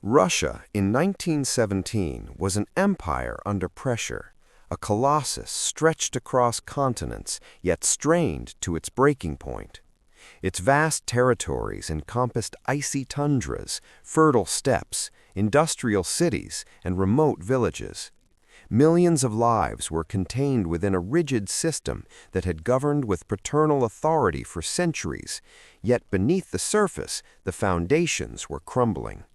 Russia in 1917 was an empire under pressure, a colossus stretched across continents yet strained to its breaking point. Its vast territories encompassed icy tundras, fertile steppes, industrial cities, and remote villages. Millions of lives were contained within a rigid system that had governed with paternal authority for centuries, yet beneath the surface, the foundations were crumbling.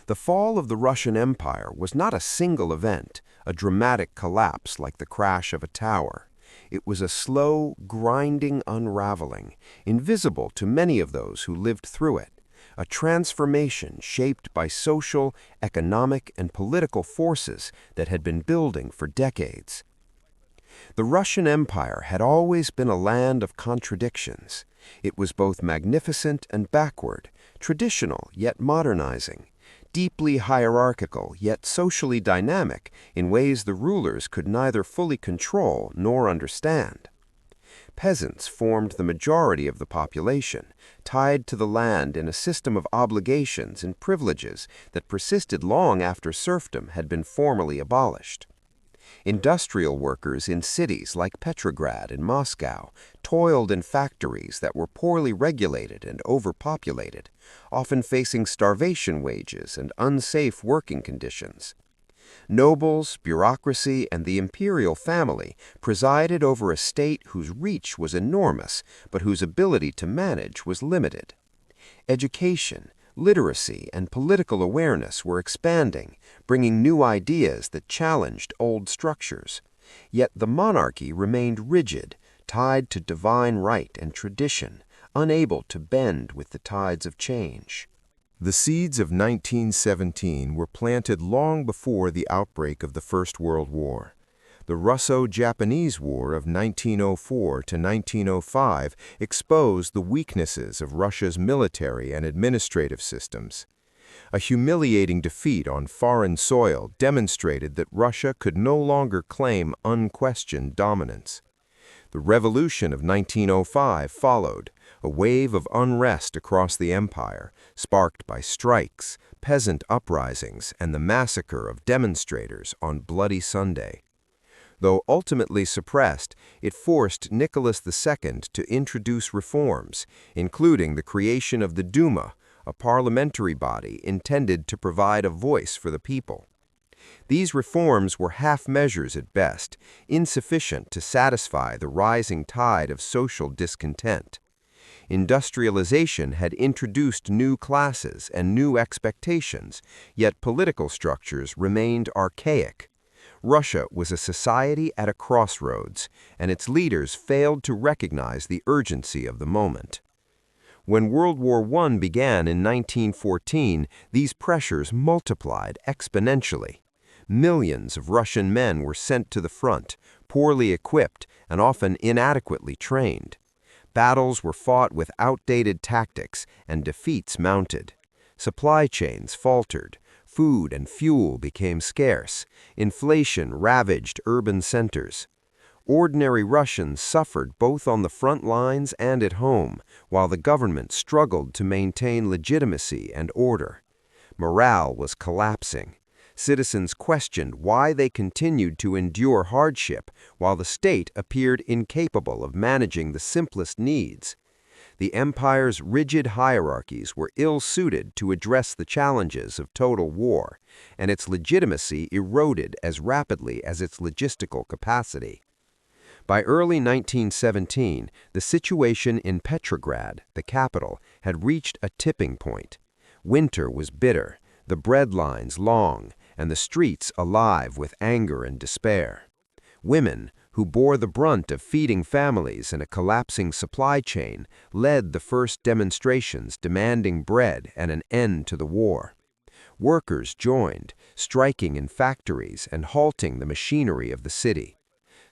The fall of the Russian Empire was not a single event, a dramatic collapse like the crash of a tower. It was a slow, grinding unraveling, invisible to many of those who lived through it, a transformation shaped by social, economic, and political forces that had been building for decades. The Russian Empire had always been a land of contradictions. It was both magnificent and backward, traditional yet modernizing, deeply hierarchical yet socially dynamic in ways the rulers could neither fully control nor understand. Peasants formed the majority of the population, tied to the land in a system of obligations and privileges that persisted long after serfdom had been formally abolished. Industrial workers in cities like Petrograd and Moscow toiled in factories that were poorly regulated and overpopulated, often facing starvation wages and unsafe working conditions. Nobles, bureaucracy, and the imperial family presided over a state whose reach was enormous, but whose ability to manage was limited. Education, literacy, and political awareness were expanding, bringing new ideas that challenged old structures. Yet the monarchy remained rigid, tied to divine right and tradition, unable to bend with the tides of change. The seeds of 1917 were planted long before the outbreak of the First World War. The Russo-Japanese War of 1904 to 1905 exposed the weaknesses of Russia's military and administrative systems. A humiliating defeat on foreign soil demonstrated that Russia could no longer claim unquestioned dominance. The Revolution of 1905 followed, a wave of unrest across the empire, sparked by strikes, peasant uprisings, and the massacre of demonstrators on Bloody Sunday. Though ultimately suppressed, it forced Nicholas II to introduce reforms, including the creation of the Duma, a parliamentary body intended to provide a voice for the people. These reforms were half measures at best, insufficient to satisfy the rising tide of social discontent. Industrialization had introduced new classes and new expectations, yet political structures remained archaic. Russia was a society at a crossroads, and its leaders failed to recognize the urgency of the moment. When World War I began in 1914, these pressures multiplied exponentially. Millions of Russian men were sent to the front, poorly equipped and often inadequately trained. Battles were fought with outdated tactics, and defeats mounted. Supply chains faltered. Food and fuel became scarce. Inflation ravaged urban centers. Ordinary Russians suffered both on the front lines and at home, while the government struggled to maintain legitimacy and order. Morale was collapsing. Citizens questioned why they continued to endure hardship while the state appeared incapable of managing the simplest needs. The empire's rigid hierarchies were ill-suited to address the challenges of total war, and its legitimacy eroded as rapidly as its logistical capacity. By early 1917, the situation in Petrograd, the capital, had reached a tipping point. Winter was bitter, the bread lines long, and the streets alive with anger and despair. Women, who bore the brunt of feeding families in a collapsing supply chain, led the first demonstrations demanding bread and an end to the war. Workers joined, striking in factories and halting the machinery of the city.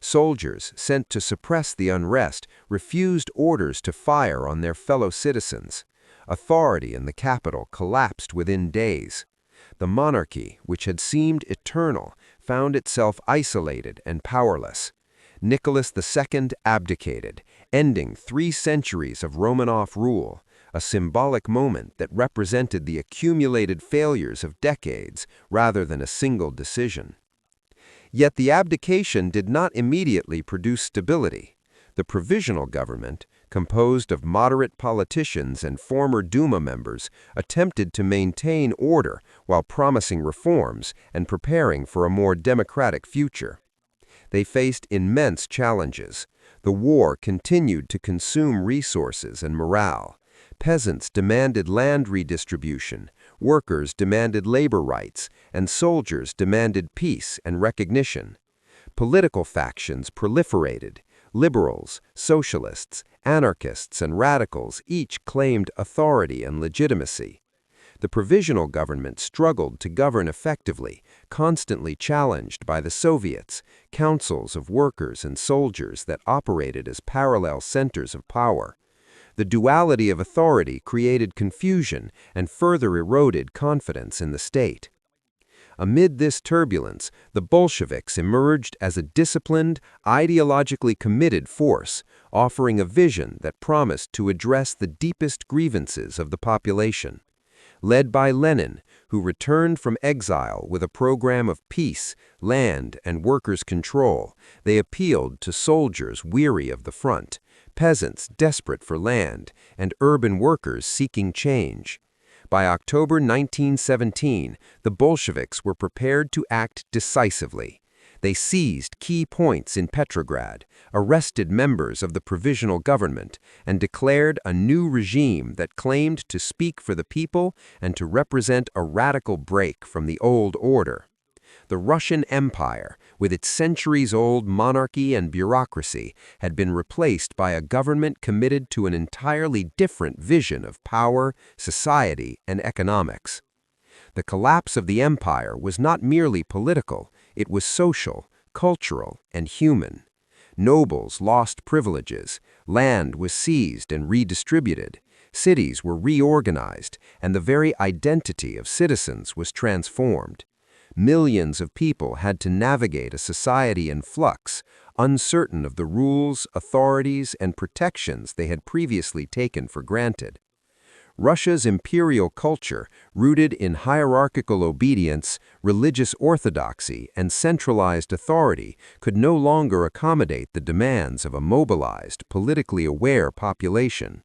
Soldiers, sent to suppress the unrest, refused orders to fire on their fellow citizens. Authority in the capital collapsed within days. The monarchy, which had seemed eternal, found itself isolated and powerless. Nicholas II abdicated, ending 3 centuries of Romanov rule, a symbolic moment that represented the accumulated failures of decades rather than a single decision. Yet the abdication did not immediately produce stability. The Provisional Government, composed of moderate politicians and former Duma members, attempted to maintain order while promising reforms and preparing for a more democratic future. They faced immense challenges. The war continued to consume resources and morale. Peasants demanded land redistribution, workers demanded labor rights, and soldiers demanded peace and recognition. Political factions proliferated. Liberals, socialists, anarchists, and radicals each claimed authority and legitimacy. The Provisional Government struggled to govern effectively, constantly challenged by the Soviets, councils of workers and soldiers that operated as parallel centers of power. The duality of authority created confusion and further eroded confidence in the state. Amid this turbulence, the Bolsheviks emerged as a disciplined, ideologically committed force, offering a vision that promised to address the deepest grievances of the population. Led by Lenin, who returned from exile with a program of peace, land, and workers' control, they appealed to soldiers weary of the front, peasants desperate for land, and urban workers seeking change. By October 1917, the Bolsheviks were prepared to act decisively. They seized key points in Petrograd, arrested members of the Provisional Government, and declared a new regime that claimed to speak for the people and to represent a radical break from the old order. The Russian Empire, with its centuries-old monarchy and bureaucracy, had been replaced by a government committed to an entirely different vision of power, society, and economics. The collapse of the empire was not merely political, it was social, cultural, and human. Nobles lost privileges, land was seized and redistributed, cities were reorganized, and the very identity of citizens was transformed. Millions of people had to navigate a society in flux, uncertain of the rules, authorities, and protections they had previously taken for granted. Russia's imperial culture, rooted in hierarchical obedience, religious orthodoxy, and centralized authority, could no longer accommodate the demands of a mobilized, politically aware population.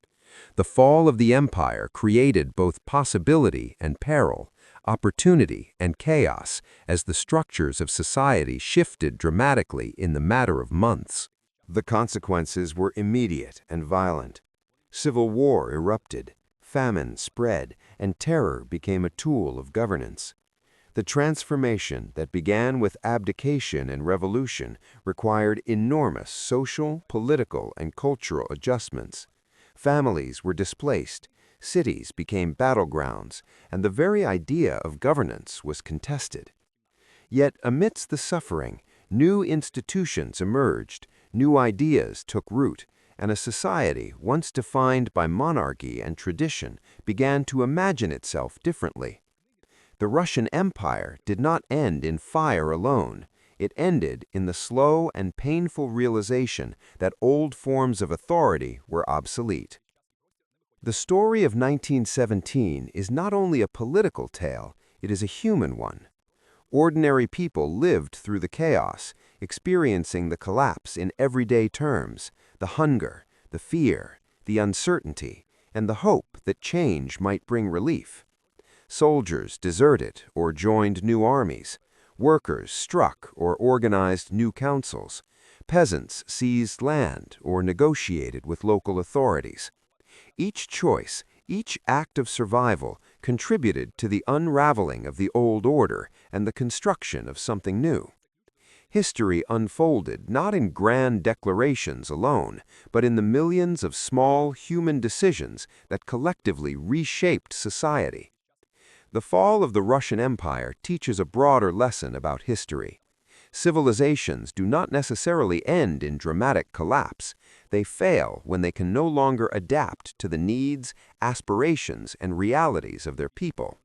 The fall of the empire created both possibility and peril, opportunity and chaos, as the structures of society shifted dramatically in the matter of months. The consequences were immediate and violent. Civil war erupted, famine spread, and terror became a tool of governance. The transformation that began with abdication and revolution required enormous social, political, and cultural adjustments. Families were displaced, cities became battlegrounds, and the very idea of governance was contested. Yet amidst the suffering, new institutions emerged, new ideas took root, and a society once defined by monarchy and tradition began to imagine itself differently. The Russian Empire did not end in fire alone. It ended in the slow and painful realization that old forms of authority were obsolete. The story of 1917 is not only a political tale, it is a human one. Ordinary people lived through the chaos, experiencing the collapse in everyday terms, the hunger, the fear, the uncertainty, and the hope that change might bring relief. Soldiers deserted or joined new armies. Workers struck or organized new councils. Peasants seized land or negotiated with local authorities. Each choice, each act of survival contributed to the unraveling of the old order and the construction of something new. History unfolded not in grand declarations alone, but in the millions of small human decisions that collectively reshaped society. The fall of the Russian Empire teaches a broader lesson about history. Civilizations do not necessarily end in dramatic collapse. They fail when they can no longer adapt to the needs, aspirations, and realities of their people.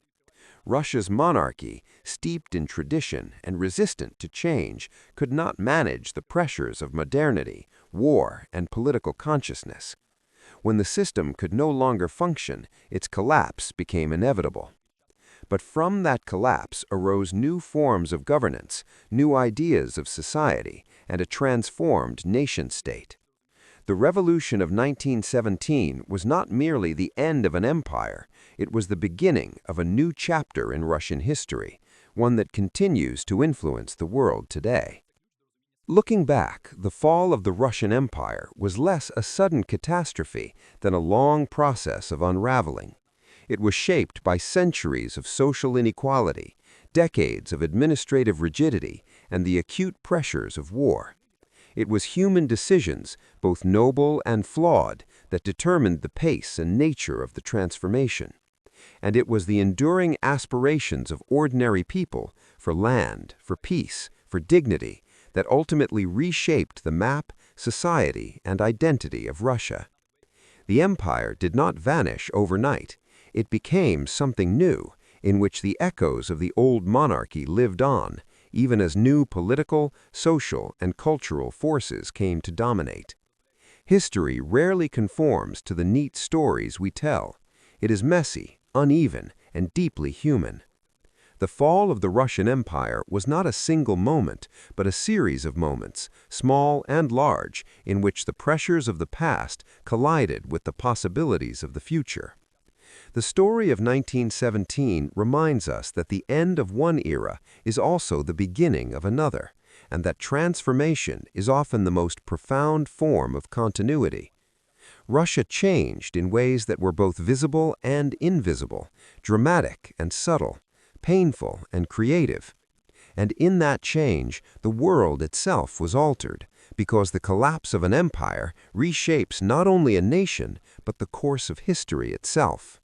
Russia's monarchy, steeped in tradition and resistant to change, could not manage the pressures of modernity, war, and political consciousness. When the system could no longer function, its collapse became inevitable. But from that collapse arose new forms of governance, new ideas of society, and a transformed nation-state. The revolution of 1917 was not merely the end of an empire, it was the beginning of a new chapter in Russian history, one that continues to influence the world today. Looking back, the fall of the Russian Empire was less a sudden catastrophe than a long process of unraveling. It was shaped by centuries of social inequality, decades of administrative rigidity, and the acute pressures of war. It was human decisions, both noble and flawed, that determined the pace and nature of the transformation. And it was the enduring aspirations of ordinary people for land, for peace, for dignity, that ultimately reshaped the map, society, and identity of Russia. The empire did not vanish overnight. It became something new, in which the echoes of the old monarchy lived on, even as new political, social, and cultural forces came to dominate. History rarely conforms to the neat stories we tell. It is messy, uneven, and deeply human. The fall of the Russian Empire was not a single moment, but a series of moments, small and large, in which the pressures of the past collided with the possibilities of the future. The story of 1917 reminds us that the end of one era is also the beginning of another, and that transformation is often the most profound form of continuity. Russia changed in ways that were both visible and invisible, dramatic and subtle, painful and creative. And in that change, the world itself was altered, because the collapse of an empire reshapes not only a nation, but the course of history itself.